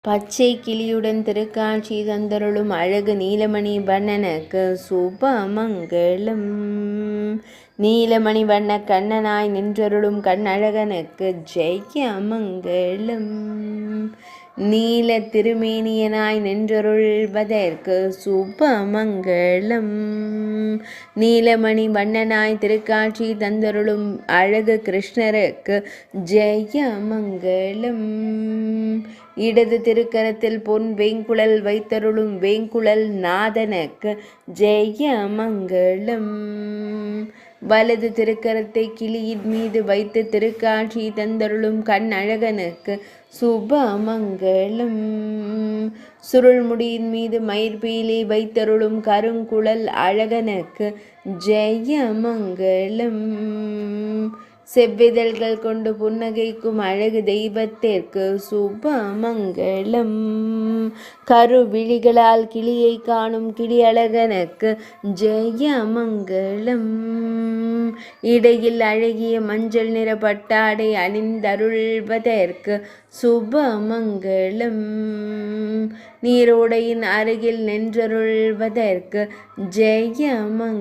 பச்சை கிளியுடன் திருக்காட்சி தந்தருளும் அழகு நீலமணி வண்ணனுக்கு சுபமங்கலம். நீலமணி வண்ண கண்ணனாய் நின்றருளும் கண்ணழகனுக்கு ஜெயமங்கலம். நீல திருமேனியனாய் நின்றருள்வதற்கு சுபமங்கலம். நீலமணி வண்ணனாய் திருக்காட்சி தந்தருளும் அழகு கிருஷ்ணருக்கு ஜெயமங்கலம். இடது திருக்கரத்தில் பொன் வேங்குழல் வைத்தருளும் வேங்குழல் நாதனுக்கு ஜெயமங்கலம். வலது திருக்கரத்தை கிளியின் மீது வைத்து திருக்காட்சி தந்தருளும் கண்ணழகனுக்கு சுபமங்கலம். சுருள்முடியின் மீது மயிர்பீலி வைத்தருளும் கருங்குழல் அழகனுக்கு ஜெயமங்கலம். செவ்விதழ்கள் கொண்டு புன்னகைக்கும் அழகு தெய்வத்திற்கு சுபமங்கலம். கருவிழிகளால் கிளியை காணும் கிளியழகனுக்கு ஜெயமங்கலம். இடையில் அழகிய மஞ்சள் நிற பட்டாடை அணிந்தருள்வதற்கு சுபமங்கலம். நீரோடையின் அருகில் நின்றருள்வதற்கு ஜெயமங்கலம்.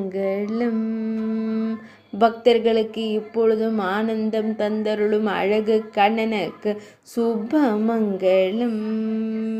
பக்தர்களுக்கு இப்பொழுதும் ஆனந்தம் தந்தருளும் அழகு கண்ணனுக்கு சுபமங்கலம்.